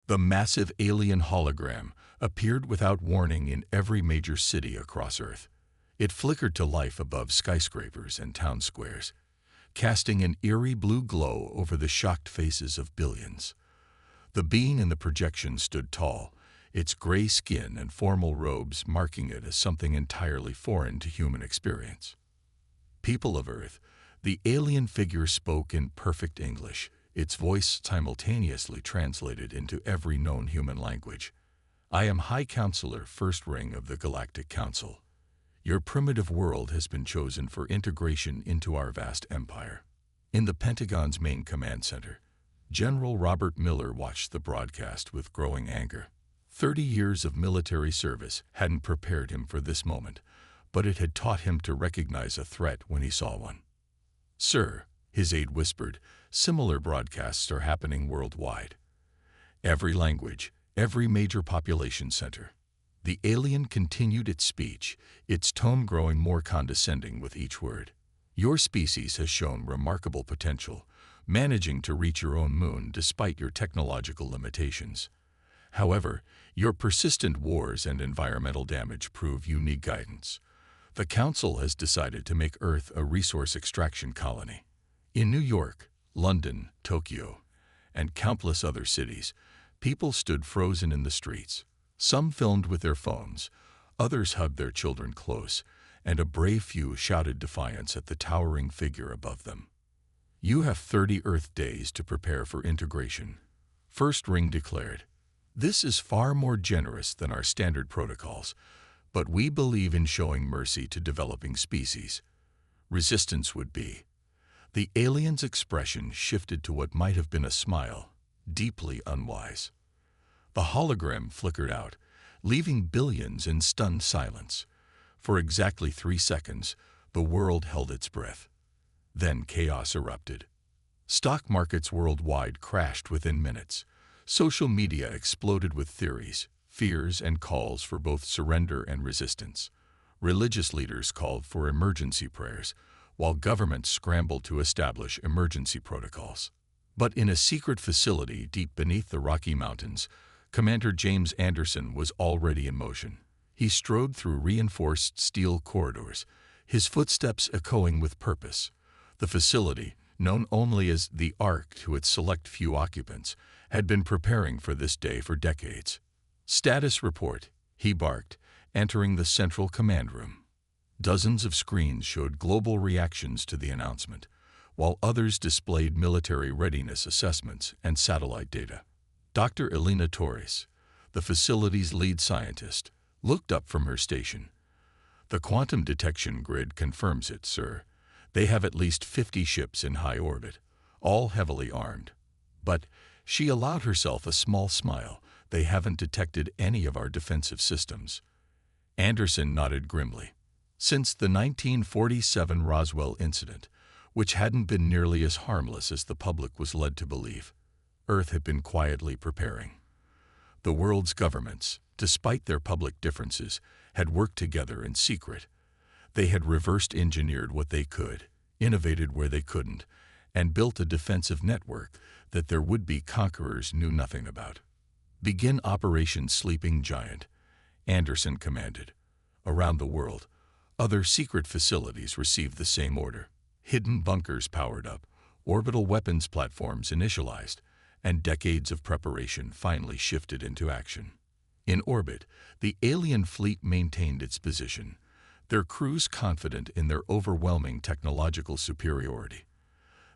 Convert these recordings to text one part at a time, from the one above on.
The massive alien hologram appeared without warning in every major city across Earth. It flickered to life above skyscrapers and town squares, casting an eerie blue glow over the shocked faces of billions. The being in the projection stood tall, its gray skin and formal robes marking it as something entirely foreign to human experience. "People of Earth," the alien figure spoke in perfect English, its voice simultaneously translated into every known human language. "I am High Counselor, First Ring of the Galactic Council. Your primitive world has been chosen for integration into our vast empire." In the Pentagon's main command center, General Robert Miller watched the broadcast with growing anger. 30 years of military service hadn't prepared him for this moment, but it had taught him to recognize a threat when he saw one. "Sir," his aide whispered, "similar broadcasts are happening worldwide. Every language, every major population center." The alien continued its speech, its tone growing more condescending with each word. "Your species has shown remarkable potential, managing to reach your own moon despite your technological limitations. However, your persistent wars and environmental damage prove you need guidance. The Council has decided to make Earth a resource extraction colony." In New York, London, Tokyo, and countless other cities, people stood frozen in the streets. Some filmed with their phones, others hugged their children close, and a brave few shouted defiance at the towering figure above them. "You have 30 Earth days to prepare for integration," First Ring declared. "This is far more generous than our standard protocols, but we believe in showing mercy to developing species. Resistance would be." The alien's expression shifted to what might have been a smile, deeply unwise. The hologram flickered out, leaving billions in stunned silence. For exactly 3 seconds, the world held its breath. Then chaos erupted. Stock markets worldwide crashed within minutes. Social media exploded with theories, fears, and calls for both surrender and resistance. Religious leaders called for emergency prayers, while governments scrambled to establish emergency protocols. But in a secret facility deep beneath the Rocky Mountains, Commander James Anderson was already in motion. He strode through reinforced steel corridors, his footsteps echoing with purpose. The facility, known only as the Ark to its select few occupants, had been preparing for this day for decades. "Status report," he barked, entering the central command room. Dozens of screens showed global reactions to the announcement, while others displayed military readiness assessments and satellite data. Dr. Elena Torres, the facility's lead scientist, looked up from her station. "The quantum detection grid confirms it, sir. They have at least 50 ships in high orbit, all heavily armed. But," she allowed herself a small smile, "they haven't detected any of our defensive systems." Anderson nodded grimly. Since the 1947 Roswell incident, which hadn't been nearly as harmless as the public was led to believe, Earth had been quietly preparing. The world's governments, despite their public differences, had worked together in secret. They had reversed engineered what they could, innovated where they couldn't, and built a defensive network that their would-be conquerors knew nothing about. "Begin Operation Sleeping Giant," Anderson commanded. Around the world, other secret facilities received the same order. Hidden bunkers powered up, orbital weapons platforms initialized, and decades of preparation finally shifted into action. In orbit, the alien fleet maintained its position, their crews confident in their overwhelming technological superiority.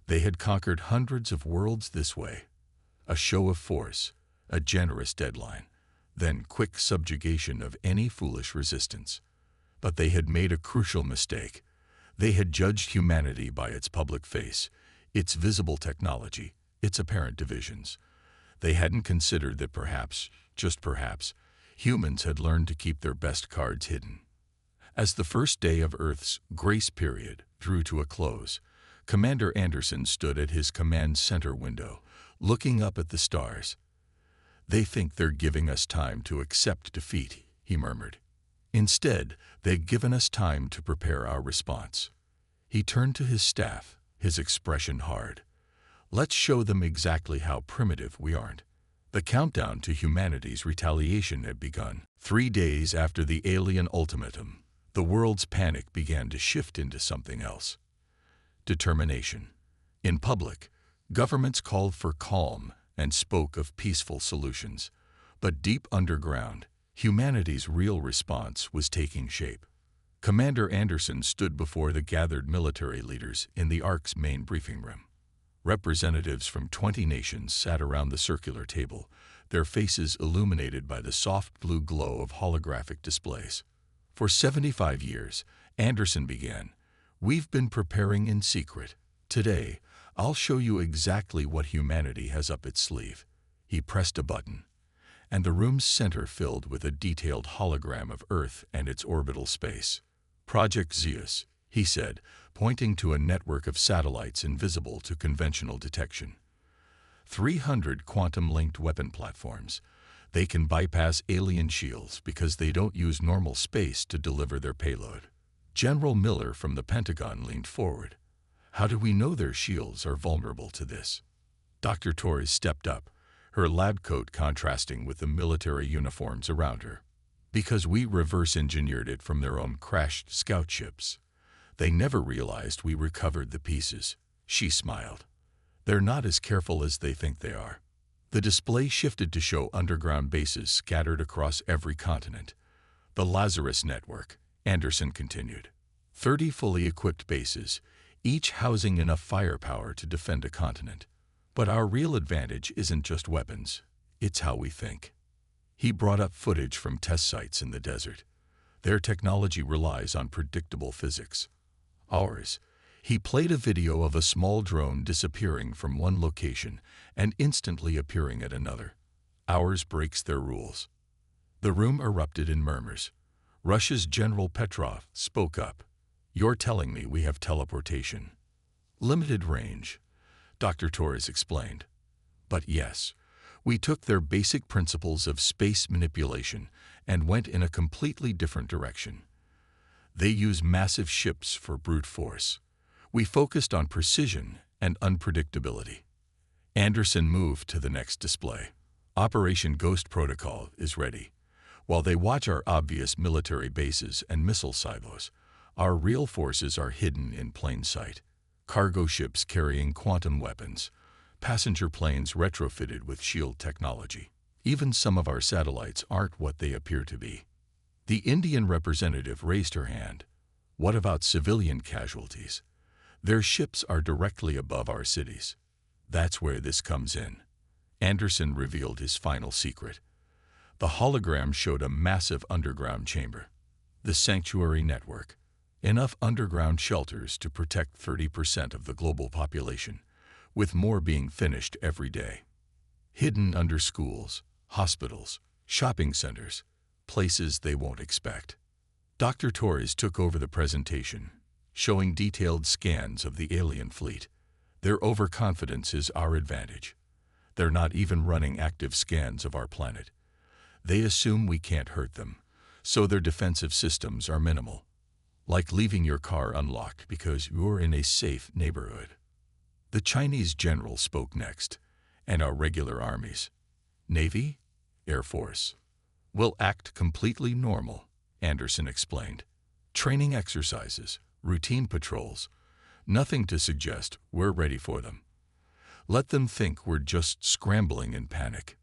They had conquered hundreds of worlds this way. A show of force, a generous deadline, then quick subjugation of any foolish resistance. But they had made a crucial mistake. They had judged humanity by its public face, its visible technology, its apparent divisions. They hadn't considered that perhaps, just perhaps, humans had learned to keep their best cards hidden. As the first day of Earth's grace period drew to a close, Commander Anderson stood at his command center window, looking up at the stars. "They think they're giving us time to accept defeat," he murmured. "Instead, they've given us time to prepare our response." He turned to his staff, his expression hard. "Let's show them exactly how primitive we aren't." The countdown to humanity's retaliation had begun. 3 days after the alien ultimatum, the world's panic began to shift into something else. Determination. In public, governments called for calm and spoke of peaceful solutions. But deep underground, humanity's real response was taking shape. Commander Anderson stood before the gathered military leaders in the Orcs' main briefing room. Representatives from 20 nations sat around the circular table, their faces illuminated by the soft blue glow of holographic displays. For 75 years, Anderson began, "We've been preparing in secret. Today, I'll show you exactly what humanity has up its sleeve." He pressed a button, and the room's center filled with a detailed hologram of Earth and its orbital space. "Project Zeus," he said, pointing to a network of satellites invisible to conventional detection. 300 quantum-linked weapon platforms. They can bypass alien shields because they don't use normal space to deliver their payload. General Miller from the Pentagon leaned forward. "How do we know their shields are vulnerable to this?" Dr. Torres stepped up, her lab coat contrasting with the military uniforms around her. "Because we reverse-engineered it from their own crashed scout ships. They never realized we recovered the pieces." She smiled. "They're not as careful as they think they are." The display shifted to show underground bases scattered across every continent. "The Lazarus Network," Anderson continued. 30 fully equipped bases, each housing enough firepower to defend a continent. But our real advantage isn't just weapons, it's how we think. He brought up footage from test sites in the desert. Their technology relies on predictable physics. Ours, he played a video of a small drone disappearing from one location and instantly appearing at another. Ours breaks their rules. The room erupted in murmurs. Russia's General Petrov spoke up. "You're telling me we have teleportation." "Limited range," Dr. Torres explained. "But yes, we took their basic principles of space manipulation and went in a completely different direction. They use massive ships for brute force. We focused on precision and unpredictability." Anderson moved to the next display. "Operation Ghost Protocol is ready. While they watch our obvious military bases and missile silos, our real forces are hidden in plain sight. Cargo ships carrying quantum weapons, passenger planes retrofitted with shield technology. Even some of our satellites aren't what they appear to be." The Indian representative raised her hand. "What about civilian casualties? Their ships are directly above our cities. That's where this comes in." Anderson revealed his final secret. The hologram showed a massive underground chamber. The Sanctuary Network. Enough underground shelters to protect 30% of the global population, with more being finished every day. Hidden under schools, hospitals, shopping centers, places they won't expect. Dr. Torres took over the presentation, showing detailed scans of the alien fleet. "Their overconfidence is our advantage. They're not even running active scans of our planet. They assume we can't hurt them, so their defensive systems are minimal. Like leaving your car unlocked because you're in a safe neighborhood." The Chinese general spoke next. "And our regular armies? Navy? Air Force? Will act completely normal," Anderson explained. "Training exercises, routine patrols, nothing to suggest we're ready for them. Let them think we're just scrambling in panic."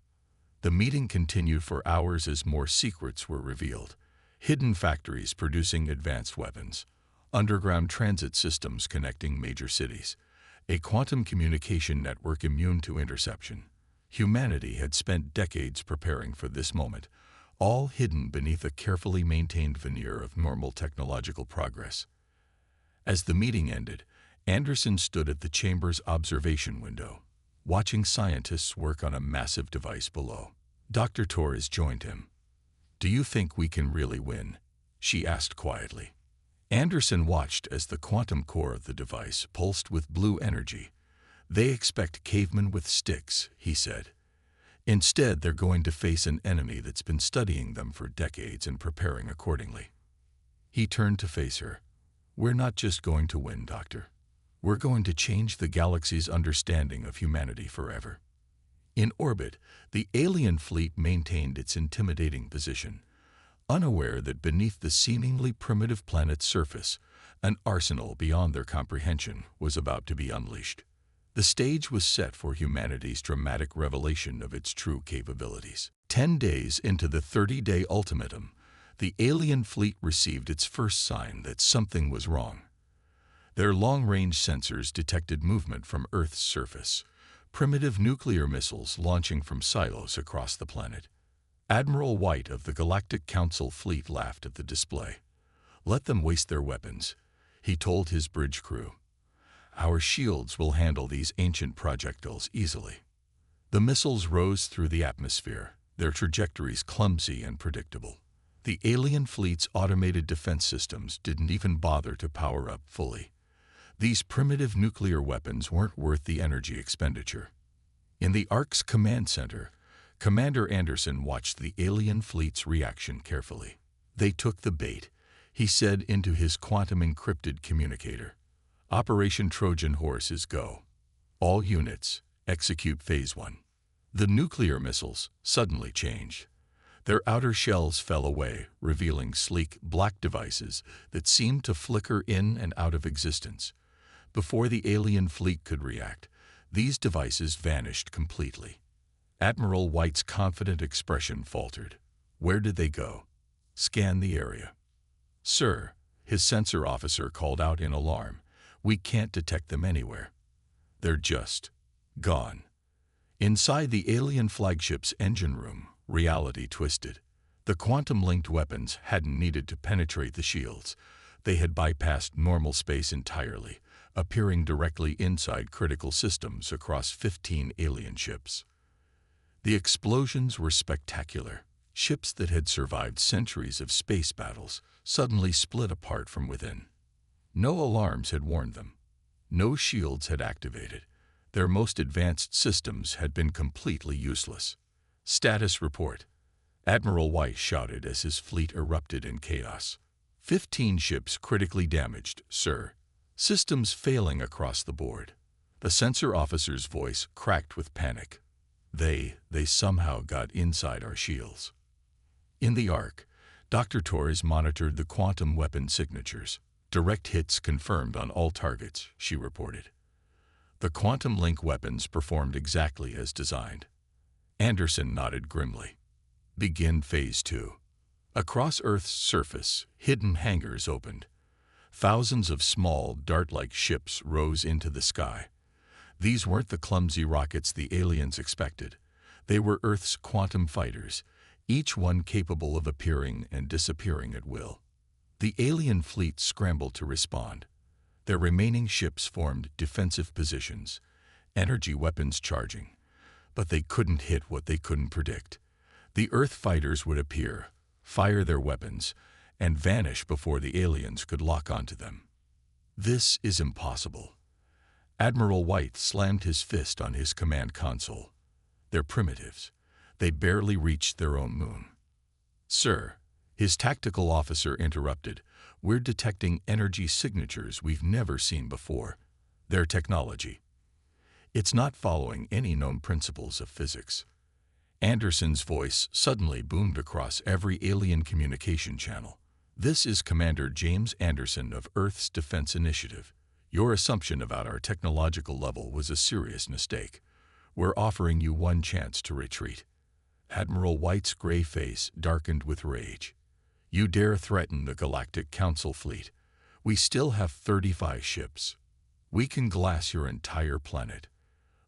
The meeting continued for hours as more secrets were revealed. Hidden factories producing advanced weapons, underground transit systems connecting major cities, a quantum communication network immune to interception. Humanity had spent decades preparing for this moment, all hidden beneath a carefully maintained veneer of normal technological progress. As the meeting ended, Anderson stood at the chamber's observation window, watching scientists work on a massive device below. Dr. Torres joined him. "Do you think we can really win?" she asked quietly. Anderson watched as the quantum core of the device pulsed with blue energy. "They expect cavemen with sticks," he said. "Instead, they're going to face an enemy that's been studying them for decades and preparing accordingly." He turned to face her. "We're not just going to win, Doctor. We're going to change the galaxy's understanding of humanity forever." In orbit, the alien fleet maintained its intimidating position, unaware that beneath the seemingly primitive planet's surface, an arsenal beyond their comprehension was about to be unleashed. The stage was set for humanity's dramatic revelation of its true capabilities. 10 days into the 30-day ultimatum, the alien fleet received its first sign that something was wrong. Their long-range sensors detected movement from Earth's surface, primitive nuclear missiles launching from silos across the planet. Admiral White of the Galactic Council fleet laughed at the display. "Let them waste their weapons," he told his bridge crew. "Our shields will handle these ancient projectiles easily." The missiles rose through the atmosphere, their trajectories clumsy and predictable. The alien fleet's automated defense systems didn't even bother to power up fully. These primitive nuclear weapons weren't worth the energy expenditure. In the Orcs command center, Commander Anderson watched the alien fleet's reaction carefully. "They took the bait," he said into his quantum-encrypted communicator. "Operation Trojan Horse is go. All units, execute Phase 1. The nuclear missiles suddenly changed. Their outer shells fell away, revealing sleek, black devices that seemed to flicker in and out of existence. Before the alien fleet could react, these devices vanished completely. Admiral White's confident expression faltered. "Where did they go?" "Scan the area." "Sir," his sensor officer called out in alarm, "we can't detect them anywhere. They're just gone." Inside the alien flagship's engine room, reality twisted. The quantum-linked weapons hadn't needed to penetrate the shields. They had bypassed normal space entirely, appearing directly inside critical systems across 15 alien ships. The explosions were spectacular. Ships that had survived centuries of space battles suddenly split apart from within. No alarms had warned them. No shields had activated. Their most advanced systems had been completely useless. "Status report," Admiral White shouted as his fleet erupted in chaos. 15 ships critically damaged, sir. Systems failing across the board." The sensor officer's voice cracked with panic. They somehow got inside our shields." In the Ark, Dr. Torres monitored the quantum weapon signatures. "Direct hits confirmed on all targets," she reported. The quantum link weapons performed exactly as designed. Anderson nodded grimly. "Begin Phase 2. Across Earth's surface, hidden hangars opened. Thousands of small, dart-like ships rose into the sky. These weren't the clumsy rockets the aliens expected. They were Earth's quantum fighters, each one capable of appearing and disappearing at will. The alien fleet scrambled to respond. Their remaining ships formed defensive positions, energy weapons charging. But they couldn't hit what they couldn't predict. The Earth fighters would appear, fire their weapons, and vanish before the aliens could lock onto them. "This is impossible." Admiral White slammed his fist on his command console. "They're primitives. They barely reached their own moon." "Sir," his tactical officer interrupted, "we're detecting energy signatures we've never seen before. Their technology. It's not following any known principles of physics." Anderson's voice suddenly boomed across every alien communication channel. "This is Commander James Anderson of Earth's Defense Initiative. Your assumption about our technological level was a serious mistake. We're offering you one chance to retreat." Admiral White's gray face darkened with rage. "You dare threaten the Galactic Council fleet? We still have 35 ships. We can glass your entire planet.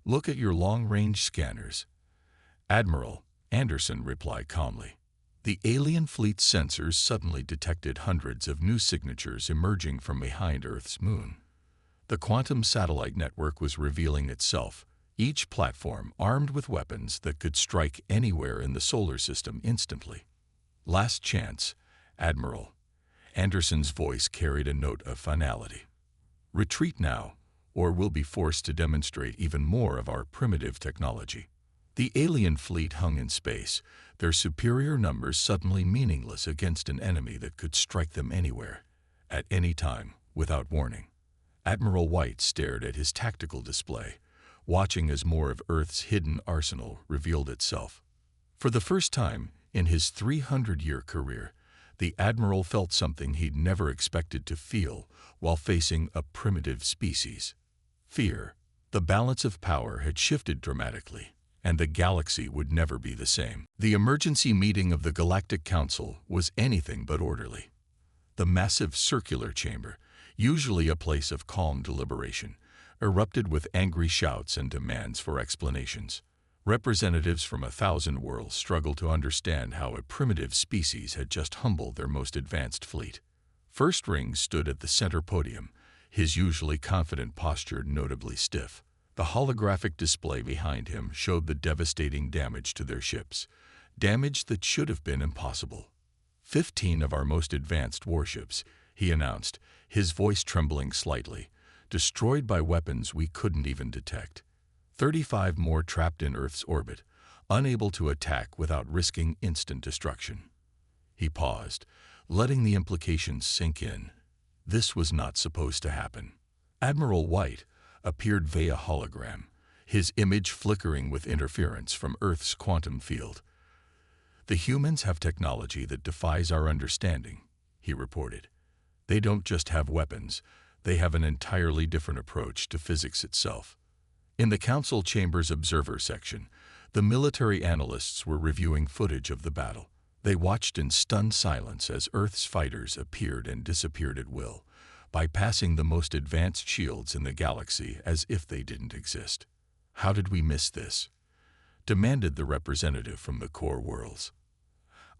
Look at your long-range scanners." "Admiral," Anderson replied calmly. The alien fleet's sensors suddenly detected hundreds of new signatures emerging from behind Earth's moon. The quantum satellite network was revealing itself, each platform armed with weapons that could strike anywhere in the solar system instantly. "Last chance, Admiral." Anderson's voice carried a note of finality. "Retreat now, or we'll be forced to demonstrate even more of our primitive technology." The alien fleet hung in space, their superior numbers suddenly meaningless against an enemy that could strike them anywhere, at any time, without warning. Admiral White stared at his tactical display, watching as more of Earth's hidden arsenal revealed itself. For the first time in his 300-year career, the Admiral felt something he'd never expected to feel while facing a primitive species: fear. The balance of power had shifted dramatically, and the galaxy would never be the same. The emergency meeting of the Galactic Council was anything but orderly. The massive circular chamber, usually a place of calm deliberation, erupted with angry shouts and demands for explanations. Representatives from 1,000 worlds struggled to understand how a primitive species had just humbled their most advanced fleet. First Ring stood at the center podium, his usually confident posture notably stiff. The holographic display behind him showed the devastating damage to their ships, damage that should have been impossible. 15 of our most advanced warships, he announced, his voice trembling slightly, destroyed by weapons we couldn't even detect. 35 more trapped in Earth's orbit, unable to attack without risking instant destruction. He paused, letting the implications sink in. This was not supposed to happen. Admiral White appeared via hologram, his image flickering with interference from Earth's quantum field. "The humans have technology that defies our understanding," he reported. "They don't just have weapons, they have an entirely different approach to physics itself." In the Council Chamber's observer section, the military analysts were reviewing footage of the battle. They watched in stunned silence as Earth's fighters appeared and disappeared at will, bypassing the most advanced shields in the galaxy as if they didn't exist. "How did we miss this?" demanded the representative from the core worlds.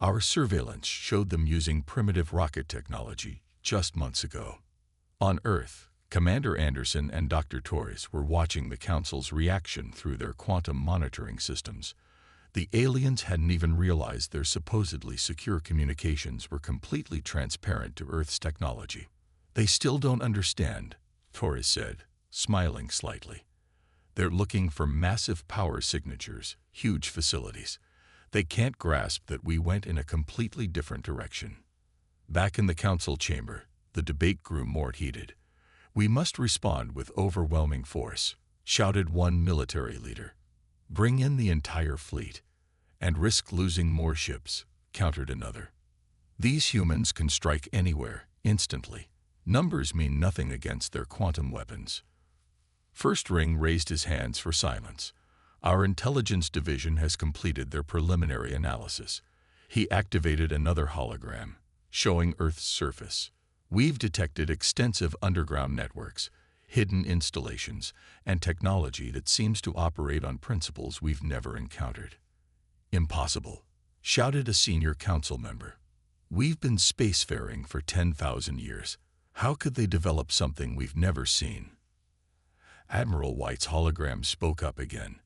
"Our surveillance showed them using primitive rocket technology just months ago." On Earth, Commander Anderson and Dr. Torres were watching the Council's reaction through their quantum monitoring systems. The aliens hadn't even realized their supposedly secure communications were completely transparent to Earth's technology. "They still don't understand," Torres said, smiling slightly. "They're looking for massive power signatures, huge facilities. They can't grasp that we went in a completely different direction." Back in the Council chamber, the debate grew more heated. "We must respond with overwhelming force," shouted one military leader. "Bring in the entire fleet, and risk losing more ships," countered another. "These humans can strike anywhere, instantly. Numbers mean nothing against their quantum weapons." First Ring raised his hands for silence. "Our intelligence division has completed their preliminary analysis." He activated another hologram, showing Earth's surface. "We've detected extensive underground networks, hidden installations, and technology that seems to operate on principles we've never encountered." "Impossible," shouted a senior council member. "We've been spacefaring for 10,000 years. How could they develop something we've never seen?" Admiral White's hologram spoke up again.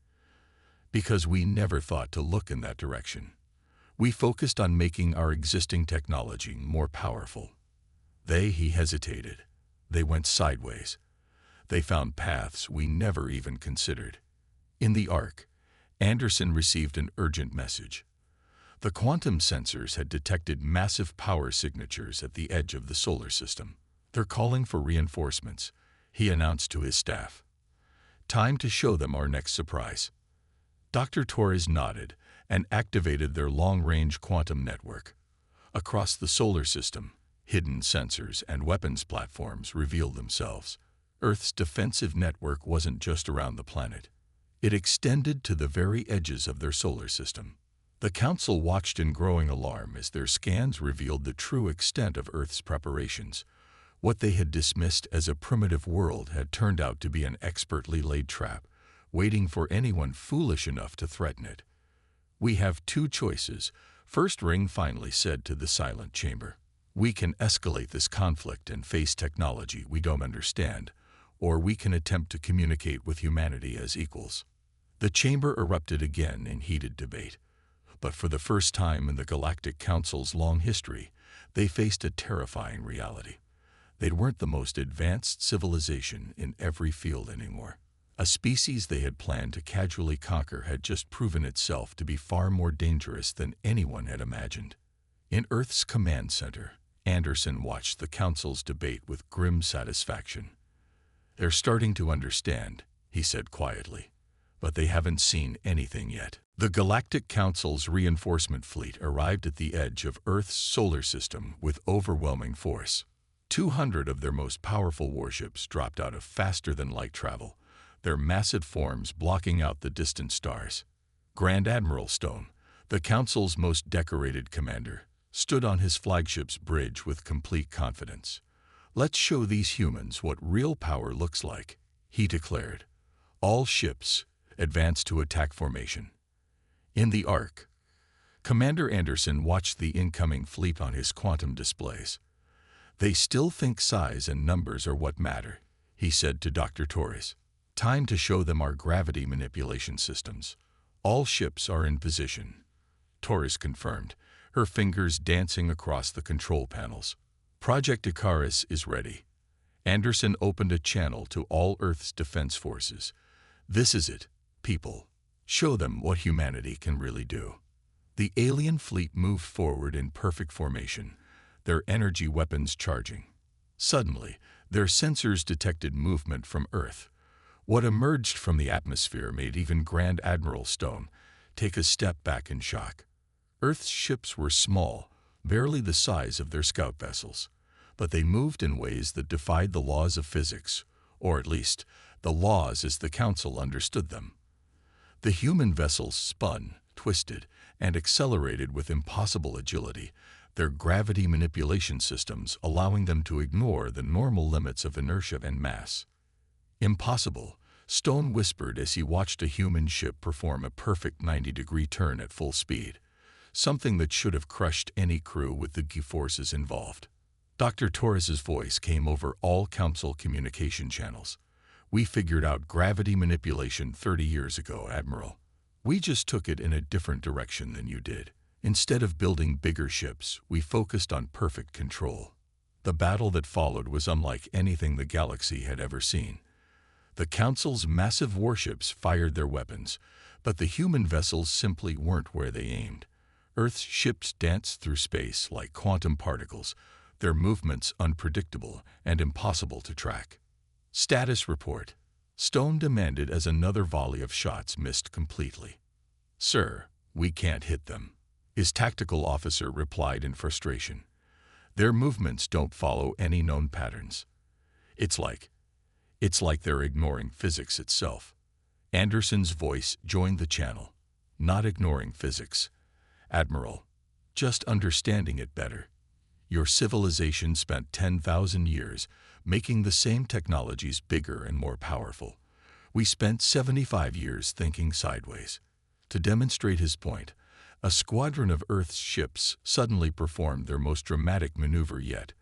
"Because we never thought to look in that direction. We focused on making our existing technology more powerful. He hesitated. They went sideways. They found paths we never even considered." In the Ark, Anderson received an urgent message. The quantum sensors had detected massive power signatures at the edge of the solar system. "They're calling for reinforcements," he announced to his staff. "Time to show them our next surprise." Dr. Torres nodded and activated their long-range quantum network. Across the solar system, hidden sensors and weapons platforms revealed themselves. Earth's defensive network wasn't just around the planet. It extended to the very edges of their solar system. The Council watched in growing alarm as their scans revealed the true extent of Earth's preparations. What they had dismissed as a primitive world had turned out to be an expertly laid trap, waiting for anyone foolish enough to threaten it. "We have two choices," First Ring finally said to the silent chamber. "We can escalate this conflict and face technology we don't understand, or we can attempt to communicate with humanity as equals." The chamber erupted again in heated debate. But for the first time in the Galactic Council's long history, they faced a terrifying reality. They weren't the most advanced civilization in every field anymore. A species they had planned to casually conquer had just proven itself to be far more dangerous than anyone had imagined. In Earth's command center, Anderson watched the Council's debate with grim satisfaction. "They're starting to understand," he said quietly. "But they haven't seen anything yet." The Galactic Council's reinforcement fleet arrived at the edge of Earth's solar system with overwhelming force. 200 of their most powerful warships dropped out of faster-than-light travel, their massive forms blocking out the distant stars. Grand Admiral Stone, the Council's most decorated commander, stood on his flagship's bridge with complete confidence. "Let's show these humans what real power looks like," he declared. All ships advance to attack formation. In the Ark, Commander Anderson watched the incoming fleet on his quantum displays. "They still think size and numbers are what matter," he said to Dr. Torres. "Time to show them our gravity manipulation systems. All ships are in position," Torres confirmed, her fingers dancing across the control panels. "Project Icarus is ready." Anderson opened a channel to all Earth's defense forces. "This is it, people. Show them what humanity can really do." The alien fleet moved forward in perfect formation, their energy weapons charging. Suddenly, their sensors detected movement from Earth. What emerged from the atmosphere made even Grand Admiral Stone take a step back in shock. Earth's ships were small, barely the size of their scout vessels, but they moved in ways that defied the laws of physics, or at least, the laws as the Council understood them. The human vessels spun, twisted, and accelerated with impossible agility, their gravity manipulation systems allowing them to ignore the normal limits of inertia and mass. "Impossible," Stone whispered as he watched a human ship perform a perfect 90-degree turn at full speed, something that should have crushed any crew with the G-forces involved. Dr. Torres's voice came over all Council communication channels. "We figured out gravity manipulation 30 years ago, Admiral. We just took it in a different direction than you did. Instead of building bigger ships, we focused on perfect control." The battle that followed was unlike anything the galaxy had ever seen. The Council's massive warships fired their weapons, but the human vessels simply weren't where they aimed. Earth's ships danced through space like quantum particles, their movements unpredictable and impossible to track. "Status report," Stone demanded as another volley of shots missed completely. "Sir, we can't hit them," his tactical officer replied in frustration. "Their movements don't follow any known patterns. It's like they're ignoring physics itself." Anderson's voice joined the channel. "Not ignoring physics, Admiral, just understanding it better. Your civilization spent 10,000 years making the same technologies bigger and more powerful. We spent 75 years thinking sideways." To demonstrate his point, a squadron of Earth's ships suddenly performed their most dramatic maneuver yet.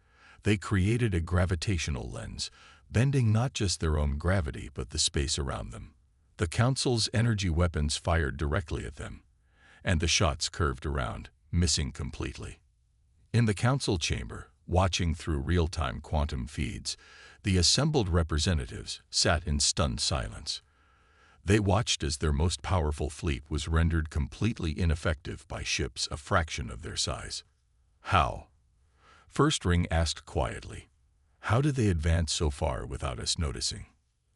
They created a gravitational lens, bending not just their own gravity but the space around them. The Council's energy weapons fired directly at them, and the shots curved around, missing completely. In the Council chamber, watching through real-time quantum feeds, the assembled representatives sat in stunned silence. They watched as their most powerful fleet was rendered completely ineffective by ships a fraction of their size. "How?" First Ring asked quietly. "How did they advance so far without us noticing?"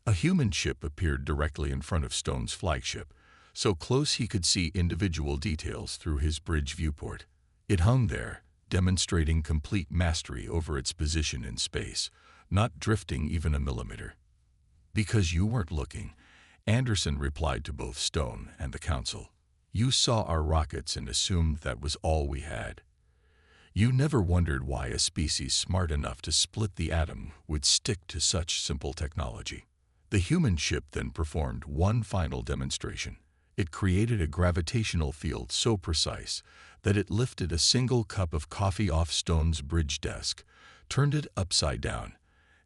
A human ship appeared directly in front of Stone's flagship, so close he could see individual details through his bridge viewport. It hung there, demonstrating complete mastery over its position in space, not drifting even a millimeter. "Because you weren't looking," Anderson replied to both Stone and the Council. "You saw our rockets and assumed that was all we had. You never wondered why a species smart enough to split the atom would stick to such simple technology." The human ship then performed one final demonstration. It created a gravitational field so precise that it lifted a single cup of coffee off Stone's bridge desk, turned it upside down,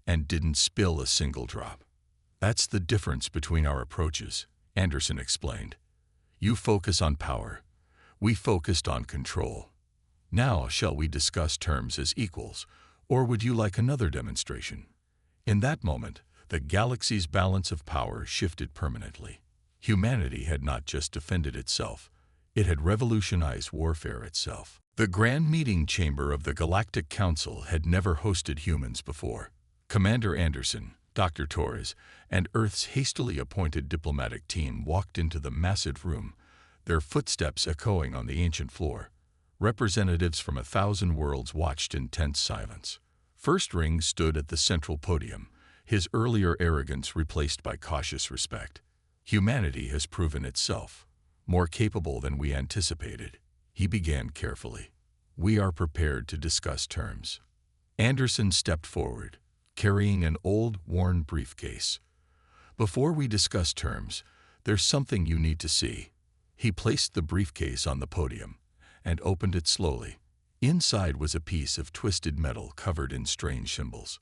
and didn't spill a single drop. "That's the difference between our approaches," Anderson explained. "You focus on power. We focused on control. Now shall we discuss terms as equals, or would you like another demonstration?" In that moment, the galaxy's balance of power shifted permanently. Humanity had not just defended itself, it had revolutionized warfare itself. The Grand Meeting Chamber of the Galactic Council had never hosted humans before. Commander Anderson, Dr. Torres and Earth's hastily appointed diplomatic team walked into the massive room, their footsteps echoing on the ancient floor. Representatives from 1,000 worlds watched in tense silence. First Ring stood at the central podium, his earlier arrogance replaced by cautious respect. Humanity has proven itself more capable than we anticipated. He began carefully. We are prepared to discuss terms. Anderson stepped forward, carrying an old, worn briefcase. Before we discuss terms, there's something you need to see. He placed the briefcase on the podium and opened it slowly. Inside was a piece of twisted metal covered in strange symbols.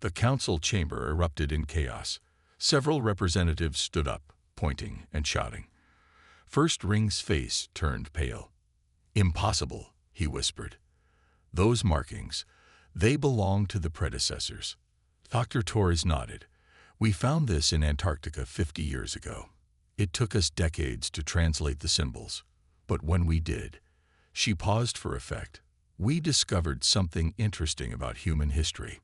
The council chamber erupted in chaos. Several representatives stood up, pointing and shouting. First Ring's face turned pale. "Impossible," he whispered. "Those markings, they belong to the predecessors." Dr. Torres nodded. "We found this in Antarctica 50 years ago. It took us decades to translate the symbols, but when we did," she paused for effect, "we discovered something interesting about human history."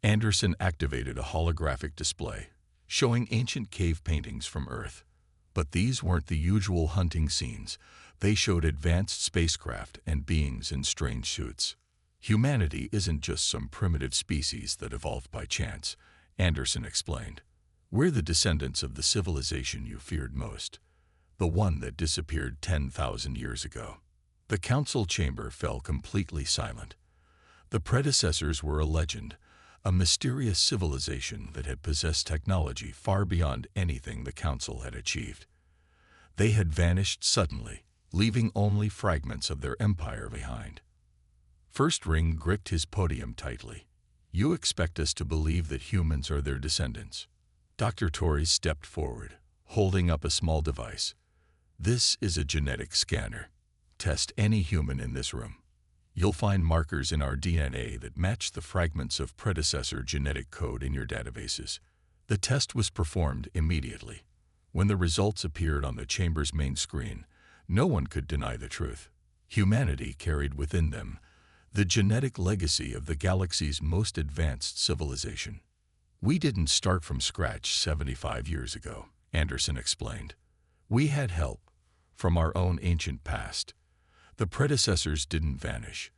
Anderson activated a holographic display, showing ancient cave paintings from Earth. But these weren't the usual hunting scenes. They showed advanced spacecraft and beings in strange suits. "Humanity isn't just some primitive species that evolved by chance," Anderson explained. "We're the descendants of the civilization you feared most, the one that disappeared 10,000 years ago." The council chamber fell completely silent. The predecessors were a legend, a mysterious civilization that had possessed technology far beyond anything the council had achieved. They had vanished suddenly, leaving only fragments of their empire behind. First Ring gripped his podium tightly. "You expect us to believe that humans are their descendants?" Dr. Torres stepped forward, holding up a small device. "This is a genetic scanner. Test any human in this room. You'll find markers in our DNA that match the fragments of predecessor genetic code in your databases." The test was performed immediately. When the results appeared on the chamber's main screen, no one could deny the truth. Humanity carried within them the genetic legacy of the galaxy's most advanced civilization. "We didn't start from scratch 75 years ago," Anderson explained. "We had help from our own ancient past. The predecessors didn't vanish.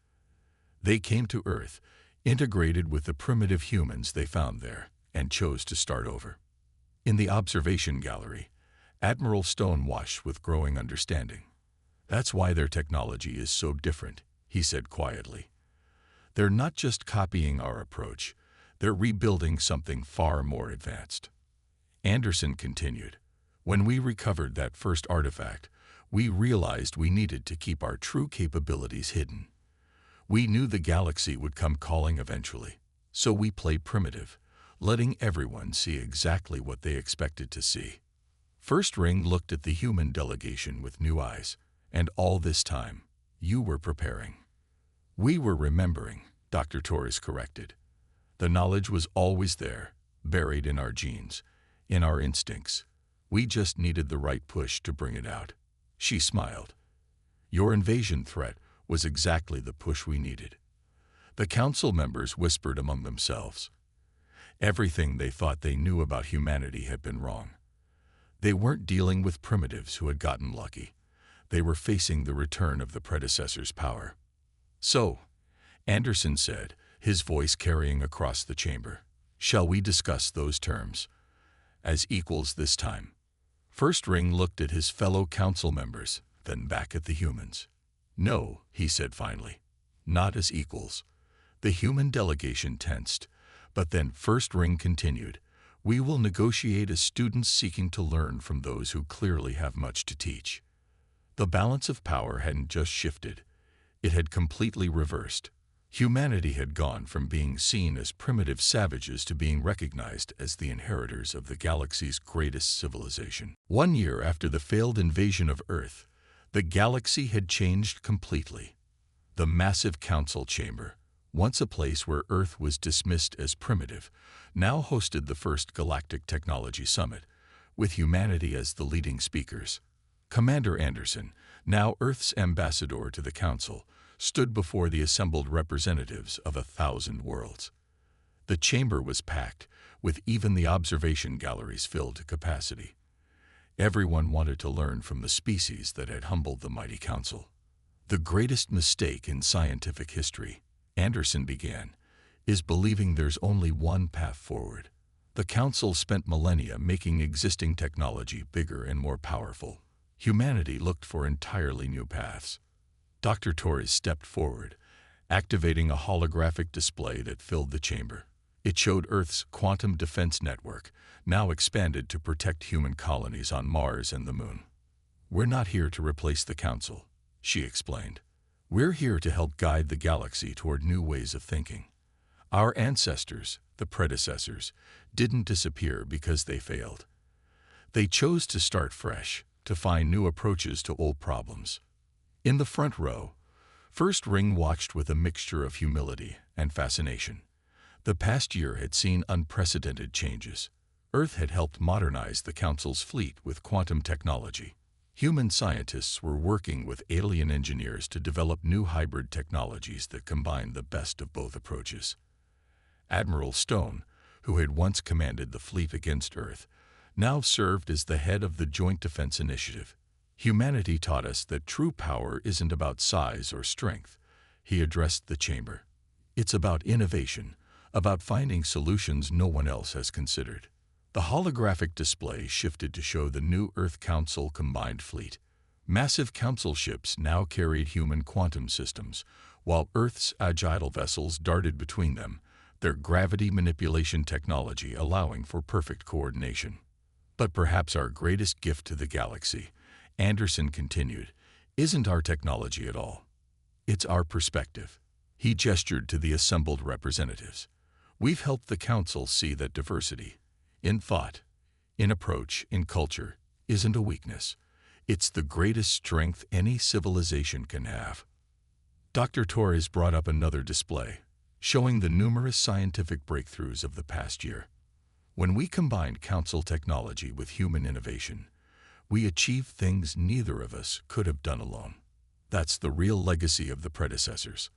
They came to Earth, integrated with the primitive humans they found there, and chose to start over." In the observation gallery, Admiral Stone watched with growing understanding. "That's why their technology is so different," he said quietly. "They're not just copying our approach, they're rebuilding something far more advanced." Anderson continued. "When we recovered that first artifact, we realized we needed to keep our true capabilities hidden. We knew the galaxy would come calling eventually, so we played primitive, letting everyone see exactly what they expected to see." First Ring looked at the human delegation with new eyes. "And all this time, you were preparing." "We were remembering," Dr. Torres corrected. "The knowledge was always there, buried in our genes, in our instincts. We just needed the right push to bring it out." She smiled. "Your invasion threat was exactly the push we needed." The council members whispered among themselves. Everything they thought they knew about humanity had been wrong. They weren't dealing with primitives who had gotten lucky. They were facing the return of the predecessor's power. "So," Anderson said, his voice carrying across the chamber, "shall we discuss those terms? As equals this time?" First Ring looked at his fellow council members, then back at the humans. "No," he said finally, "not as equals." The human delegation tensed, but then First Ring continued, "We will negotiate as students seeking to learn from those who clearly have much to teach." The balance of power hadn't just shifted, it had completely reversed. Humanity had gone from being seen as primitive savages to being recognized as the inheritors of the galaxy's greatest civilization. 1 year after the failed invasion of Earth, the galaxy had changed completely. The massive council chamber, once a place where Earth was dismissed as primitive, now hosted the first Galactic Technology Summit, with humanity as the leading speakers. Commander Anderson, now Earth's ambassador to the Council, stood before the assembled representatives of 1,000 worlds. The chamber was packed, with even the observation galleries filled to capacity. Everyone wanted to learn from the species that had humbled the mighty council. The greatest mistake in scientific history, Anderson began, is believing there's only one path forward. The council spent millennia making existing technology bigger and more powerful. Humanity looked for entirely new paths. Dr. Torres stepped forward, activating a holographic display that filled the chamber. It showed Earth's quantum defense network, now expanded to protect human colonies on Mars and the Moon. "We're not here to replace the Council," she explained. "We're here to help guide the galaxy toward new ways of thinking. Our ancestors, the predecessors, didn't disappear because they failed. They chose to start fresh, to find new approaches to old problems." In the front row, First Ring watched with a mixture of humility and fascination. The past year had seen unprecedented changes. Earth had helped modernize the Council's fleet with quantum technology. Human scientists were working with alien engineers to develop new hybrid technologies that combined the best of both approaches. Admiral Stone, who had once commanded the fleet against Earth, now served as the head of the Joint Defense Initiative. "Humanity taught us that true power isn't about size or strength," he addressed the chamber. "It's about innovation, about finding solutions no one else has considered." The holographic display shifted to show the new Earth Council combined fleet. Massive council ships now carried human quantum systems, while Earth's agile vessels darted between them, their gravity manipulation technology allowing for perfect coordination. "But perhaps our greatest gift to the galaxy," Anderson continued, "isn't our technology at all. It's our perspective." He gestured to the assembled representatives. "We've helped the Council see that diversity, in thought, in approach, in culture, isn't a weakness. It's the greatest strength any civilization can have." Dr. Torres brought up another display, showing the numerous scientific breakthroughs of the past year. "When we combined Council technology with human innovation, we achieved things neither of us could have done alone. That's the real legacy of the predecessors.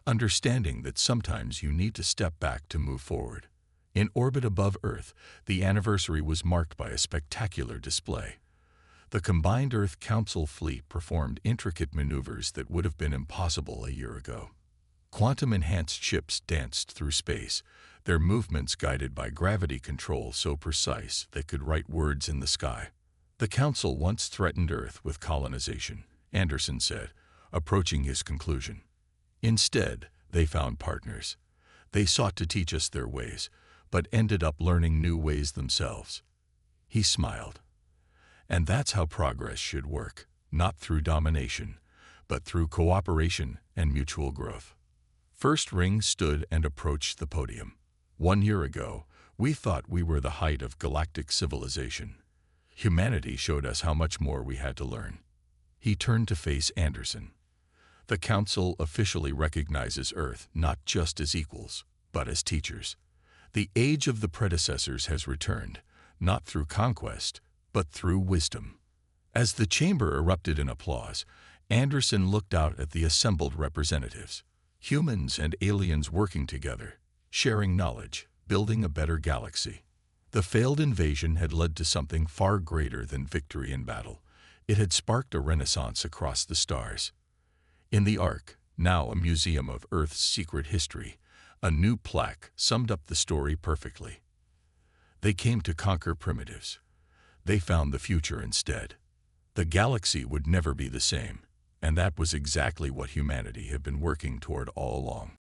Understanding that sometimes you need to step back to move forward." In orbit above Earth, the anniversary was marked by a spectacular display. The combined Earth Council fleet performed intricate maneuvers that would have been impossible a year ago. Quantum-enhanced ships danced through space, their movements guided by gravity control so precise they could write words in the sky. "The Council once threatened Earth with colonization," Anderson said, approaching his conclusion. "Instead, they found partners. They sought to teach us their ways, but ended up learning new ways themselves." He smiled. "And that's how progress should work, not through domination, but through cooperation and mutual growth." First Ring stood and approached the podium. "1 year ago, we thought we were the height of galactic civilization. Humanity showed us how much more we had to learn." He turned to face Anderson. "The Council officially recognizes Earth not just as equals, but as teachers. The age of the predecessors has returned, not through conquest, but through wisdom." As the chamber erupted in applause, Anderson looked out at the assembled representatives. Humans and aliens working together, sharing knowledge, building a better galaxy. The failed invasion had led to something far greater than victory in battle. It had sparked a renaissance across the stars. In the Ark, now a museum of Earth's secret history, a new plaque summed up the story perfectly. "They came to conquer primitives. They found the future instead. The galaxy would never be the same, and that was exactly what humanity had been working toward all along."